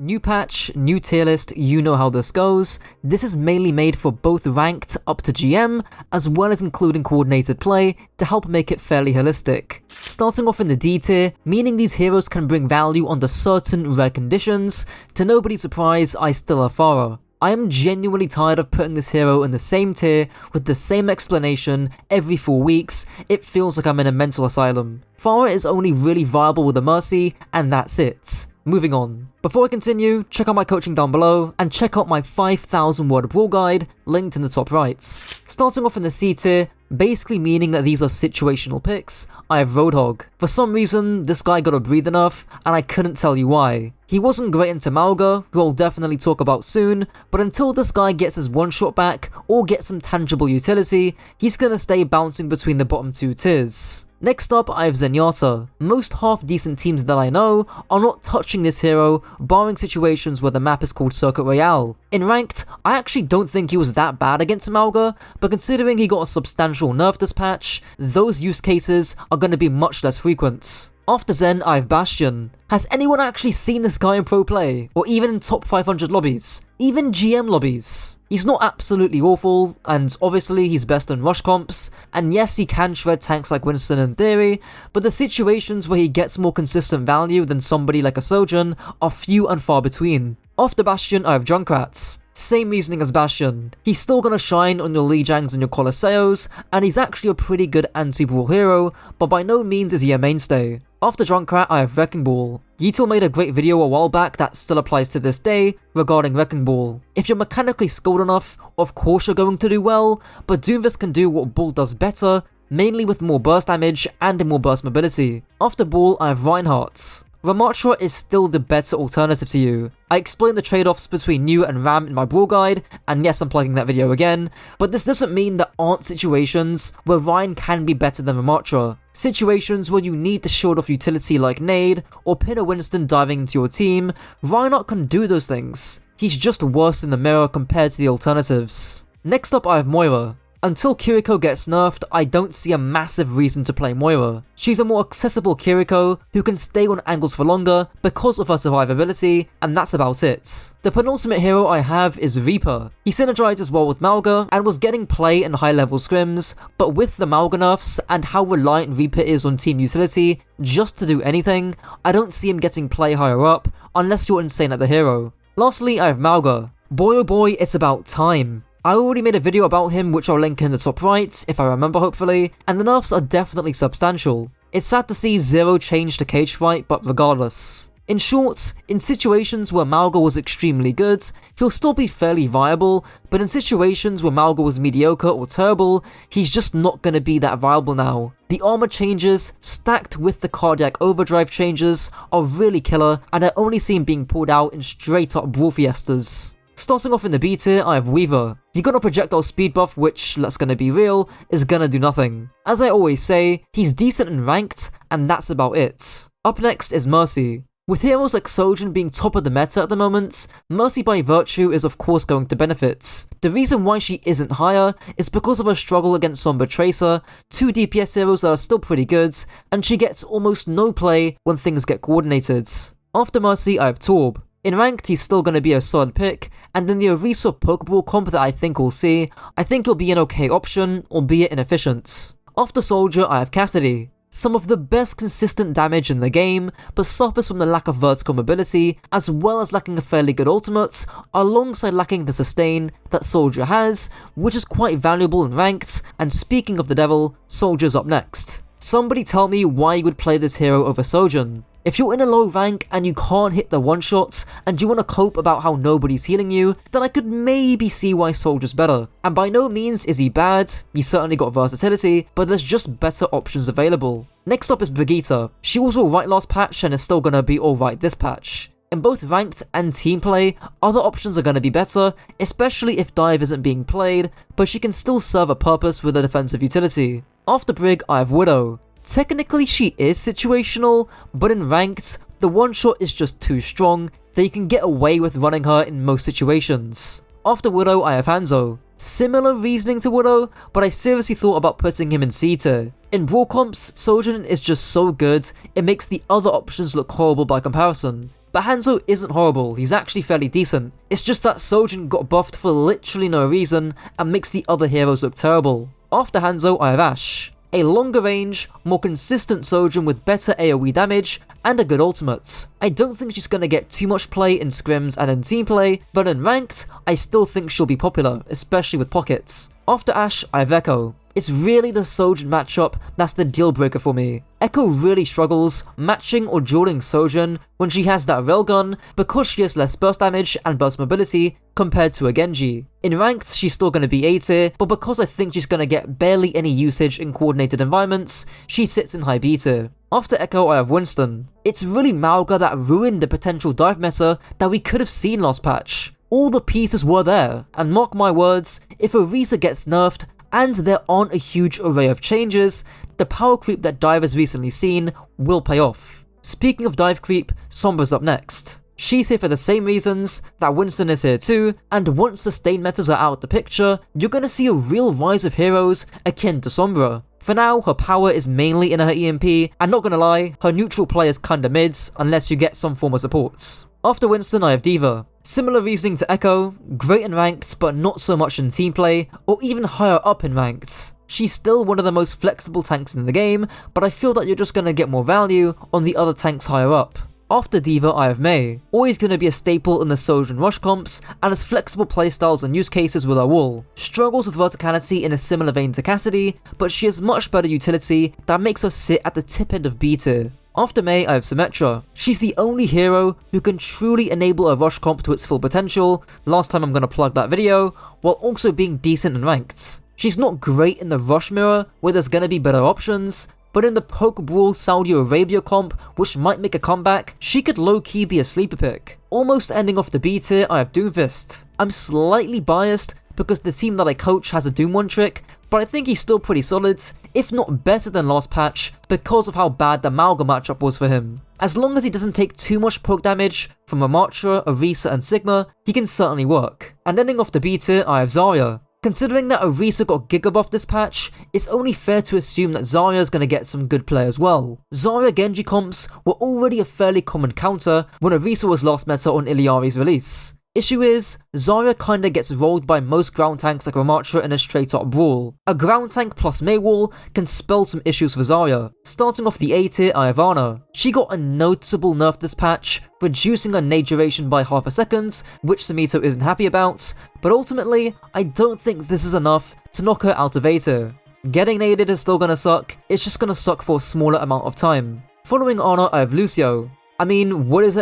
New patch, new tier list, you know how this goes. This is mainly made for both ranked up to GM, as well as including coordinated play to help make it fairly holistic. Starting off in the D tier, meaning these heroes can bring value under certain rare conditions. To nobody's surprise, I still have Pharah. I am genuinely tired of putting this hero in the same tier with the same explanation every 4 weeks. It feels like I'm in a mental asylum. Pharah is only really viable with a Mercy, and that's it. Moving on. Before I continue, check out my coaching down below, and check out my 5,000 word brawl guide, linked in the top right. Starting off in the C tier, basically meaning that these are situational picks, I have Roadhog. For some reason, this guy got a breather nerf, and I couldn't tell you why. He wasn't great into Malga, who I'll definitely talk about soon, but until this guy gets his one shot back, or gets some tangible utility, he's gonna stay bouncing between the bottom 2 tiers. Next up, I have Zenyatta. Most half-decent teams that I know are not touching this hero, barring situations where the map is called Circuit Royale. In Ranked, I actually don't think he was that bad against Malga, but considering he got a substantial nerf this patch, those use cases are going to be much less frequent. After Zen, I have Bastion. Has anyone actually seen this guy in pro play, or even in top 500 lobbies? Even GM lobbies? He's not absolutely awful, and obviously he's best in rush comps, and yes, he can shred tanks like Winston in theory, but the situations where he gets more consistent value than somebody like a Sojourn are few and far between. After Bastion, I have Junkrat. Same reasoning as Bastion. He's still gonna shine on your Lijiangs and your Colosseos, and he's actually a pretty good anti-brawl hero, but by no means is he a mainstay. After Junkrat, I have Wrecking Ball. Yeetle made a great video a while back that still applies to this day regarding Wrecking Ball. If you're mechanically skilled enough, of course you're going to do well, but Doomfist can do what Ball does better, mainly with more burst damage and more burst mobility. After Ball, I have Reinhardt. Ramattra is still the better alternative to you. I explained the trade-offs between you and Ram in my brawl guide, and yes, I'm plugging that video again, but this doesn't mean there aren't situations where Ryan can be better than Ramattra. Situations where you need to shield off utility like Nade, or pin a Winston diving into your team, Reinhardt can do those things. He's just worse in the mirror compared to the alternatives. Next up, I have Moira. Until Kiriko gets nerfed, I don't see a massive reason to play Moira. She's a more accessible Kiriko who can stay on angles for longer because of her survivability, and that's about it. The penultimate hero I have is Reaper. He synergizes well with Malga and was getting play in high level scrims, but with the Malga nerfs and how reliant Reaper is on team utility just to do anything, I don't see him getting play higher up unless you're insane at the hero. Lastly, I have Malga. Boy oh boy, it's about time. I already made a video about him which I'll link in the top right, if I remember hopefully, and the nerfs are definitely substantial. It's sad to see zero change to cage fight, but regardless. In short, in situations where Malga was extremely good, he'll still be fairly viable, but in situations where Malga was mediocre or terrible, he's just not gonna be that viable now. The armor changes, stacked with the cardiac overdrive changes, are really killer, and I only see him being pulled out in straight up brawl fiestas. Starting off in the B tier, I have Weaver. He got a projectile speed buff which, let's gonna be real, is gonna do nothing. As I always say, he's decent in ranked, and that's about it. Up next is Mercy. With heroes like Sojourn being top of the meta at the moment, Mercy by virtue is of course going to benefit. The reason why she isn't higher is because of her struggle against Sombra Tracer, 2 DPS heroes that are still pretty good, and she gets almost no play when things get coordinated. After Mercy, I have Torb. In Ranked, he's still going to be a solid pick, and in the Orisa Pokeball comp that I think we'll see, I think he'll be an okay option, albeit inefficient. After Soldier, I have Cassidy. Some of the best consistent damage in the game, but suffers from the lack of vertical mobility, as well as lacking a fairly good ultimate, alongside lacking the sustain that Soldier has, which is quite valuable in Ranked, and speaking of the devil, Soldier's up next. Somebody tell me why you would play this hero over Sojourn. If you're in a low rank and you can't hit the one-shots and you want to cope about how nobody's healing you, then I could maybe see why Soldier's better. And by no means is he bad, he's certainly got versatility, but there's just better options available. Next up is Brigitte. She was alright last patch and is still gonna be alright this patch. In both ranked and team play, other options are gonna be better, especially if dive isn't being played, but she can still serve a purpose with a defensive utility. After Brig, I have Widow. Technically she is situational, but in ranked, the one shot is just too strong that you can get away with running her in most situations. After Widow, I have Hanzo. Similar reasoning to Widow, but I seriously thought about putting him in C tier. In brawl comps, Sojourn is just so good, it makes the other options look horrible by comparison. But Hanzo isn't horrible, he's actually fairly decent. It's just that Sojin got buffed for literally no reason and makes the other heroes look terrible. After Hanzo, I have Ashe. A longer range, more consistent Sojin with better AoE damage, and a good ultimate. I don't think she's gonna get too much play in scrims and in team play, but in ranked, I still think she'll be popular, especially with pockets. After Ashe, I have Echo. It's really the Sojin matchup that's the deal breaker for me. Echo really struggles matching or dueling Sojin when she has that railgun because she has less burst damage and burst mobility compared to a Genji. In ranked, she's still going to be A tier, but because I think she's going to get barely any usage in coordinated environments, she sits in high B tier. After Echo, I have Winston. It's really Mauga that ruined the potential dive meta that we could have seen last patch. All the pieces were there, and mark my words, if Orisa gets nerfed, and there aren't a huge array of changes, the power creep that Dive has recently seen will pay off. Speaking of dive creep, Sombra's up next. She's here for the same reasons that Winston is here too, and once sustained metas are out of the picture, you're gonna see a real rise of heroes akin to Sombra. For now, her power is mainly in her EMP, and not gonna lie, her neutral play is kinda mids unless you get some form of supports. After Winston, I have D.Va. Similar reasoning to Echo, great in ranked but not so much in team play, or even higher up in ranked. She's still one of the most flexible tanks in the game, but I feel that you're just gonna get more value on the other tanks higher up. After D.Va, I have Mei. Always gonna be a staple in the Sojin rush comps, and has flexible playstyles and use cases with her wall. Struggles with verticality in a similar vein to Cassidy, but she has much better utility that makes her sit at the tip end of B tier. After Mei, I have Symmetra. She's the only hero who can truly enable a rush comp to its full potential, last time I'm gonna plug that video, while also being decent in ranked. She's not great in the rush mirror, where there's gonna be better options, but in the poke brawl Saudi Arabia comp, which might make a comeback, she could low-key be a sleeper pick. Almost ending off the B tier, I have Doomfist. I'm slightly biased because the team that I coach has a Doom 1 trick, but I think he's still pretty solid, if not better than last patch, because of how bad the Mauga matchup was for him. As long as he doesn't take too much poke damage from Ramattra, Orisa and Sigma, he can certainly work. And ending off the B tier, I have Zarya. Considering that Orisa got Giga buff this patch, it's only fair to assume that Zarya is going to get some good play as well. Zarya Genji comps were already a fairly common counter when Orisa was last meta on Illari's release. Issue is, Zarya kinda gets rolled by most ground tanks like Ramattra in a straight up brawl. A ground tank plus Mei wall can spell some issues for Zarya. Starting off the A tier, I have Ana. She got a noticeable nerf this patch, reducing her nade duration by half a second, which Samito isn't happy about, but ultimately, I don't think this is enough to knock her out of A tier. Getting naded is still gonna suck, it's just gonna suck for a smaller amount of time. Following Ana, I have Lucio. I mean, what is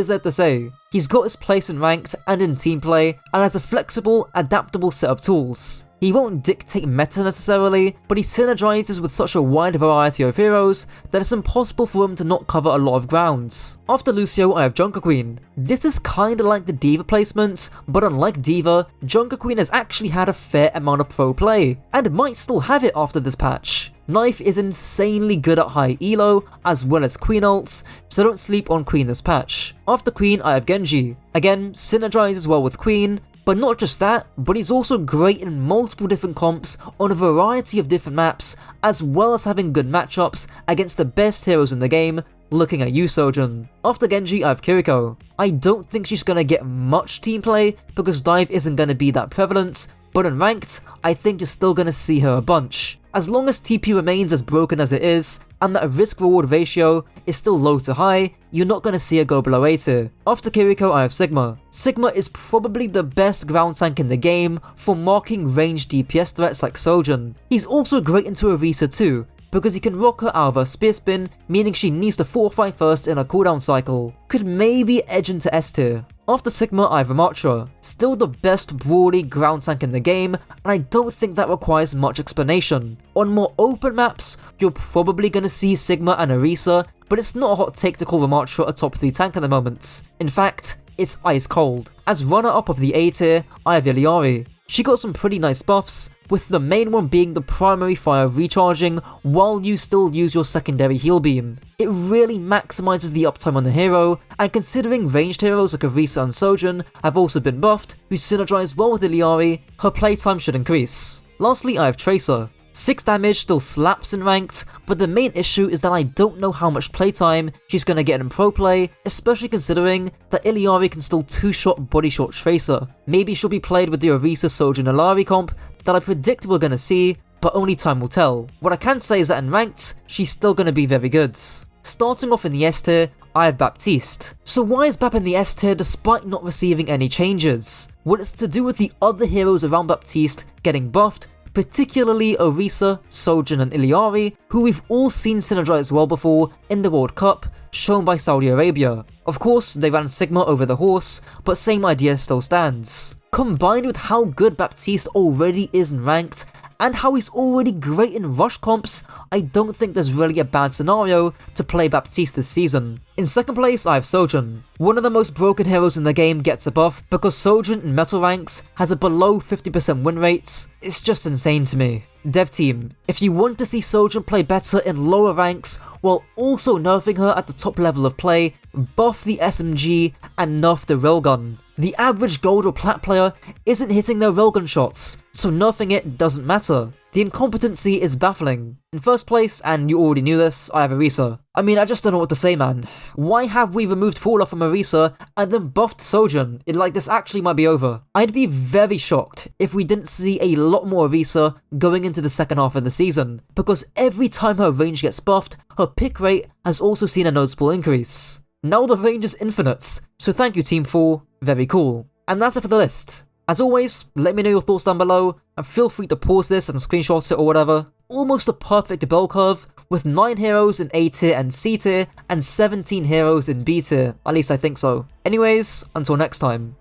there to say? He's got his place in ranked and in team play, and has a flexible, adaptable set of tools. He won't dictate meta necessarily, but he synergizes with such a wide variety of heroes that it's impossible for him to not cover a lot of grounds. After Lucio, I have Junker Queen. This is kinda like the D.Va placement, but unlike D.Va, Junker Queen has actually had a fair amount of pro play, and might still have it after this patch. Knife is insanely good at high elo, as well as Queen ults, so don't sleep on Queen this patch. After Queen, I have Genji. Again, synergizes well with Queen, but not just that, but he's also great in multiple different comps on a variety of different maps, as well as having good matchups against the best heroes in the game, looking at you, Sojin. After Genji, I have Kiriko. I don't think she's gonna get much team play, because dive isn't gonna be that prevalent, but in ranked, I think you're still gonna see her a bunch. As long as TP remains as broken as it is, and that risk-reward ratio is still low to high, you're not gonna see her go below A tier. After Kiriko, I have Sigma. Sigma is probably the best ground tank in the game for marking ranged DPS threats like Sojin. He's also great into Orisa too, because he can rock her out of her spear spin, meaning she needs to fortify first in her cooldown cycle. Could maybe edge into S tier. After Sigma, I have Ramattra. Still the best brawly ground tank in the game, and I don't think that requires much explanation. On more open maps, you're probably gonna see Sigma and Orisa, but it's not a hot take to call Ramattra a top 3 tank at the moment. In fact, it's ice cold. As runner-up of the A tier, I have Illari. She got some pretty nice buffs, with the main one being the primary fire recharging while you still use your secondary heal beam. It really maximizes the uptime on the hero, and considering ranged heroes like Orisa and Sojin have also been buffed, who synergize well with Illari, her playtime should increase. Lastly, I have Tracer. 6 damage still slaps in ranked, but the main issue is that I don't know how much playtime she's gonna get in pro play, especially considering that Illari can still 2-shot body shot Tracer. Maybe she'll be played with the Orisa Sojourn Illari comp that I predict we're gonna see, but only time will tell. What I can say is that in ranked, she's still gonna be very good. Starting off in the S tier, I have Baptiste. So why is Bap in the S tier despite not receiving any changes? Well, it's to do with the other heroes around Baptiste getting buffed, particularly Orisa, Sojourn and Illari, who we've all seen synergize well before in the World Cup, shown by Saudi Arabia. Of course, they ran Sigma over the horse, but same idea still stands. Combined with how good Baptiste already is in ranked, and how he's already great in rush comps, I don't think there's really a bad scenario to play Baptiste this season. In second place, I have Sojourn. One of the most broken heroes in the game gets a buff because Sojourn in metal ranks has a below 50% win rate. It's just insane to me. Dev team, if you want to see Sojourn play better in lower ranks while also nerfing her at the top level of play, buff the SMG and nerf the railgun. The average gold or plat player isn't hitting their railgun shots, so nerfing it doesn't matter. The incompetency is baffling. In first place, and you already knew this, I have Orisa. I mean, I just don't know what to say, man. Why have we removed Fall from Orisa and then buffed Sojourn? This actually might be over. I'd be very shocked if we didn't see a lot more Orisa going into the second half of the season, because every time her range gets buffed, her pick rate has also seen a noticeable increase. Now the range is infinite, so thank you Team 4, very cool. And that's it for the list. As always, let me know your thoughts down below, and feel free to pause this and screenshot it or whatever. Almost a perfect bell curve, with 9 heroes in A tier and C tier, and 17 heroes in B tier, at least I think so. Anyways, until next time.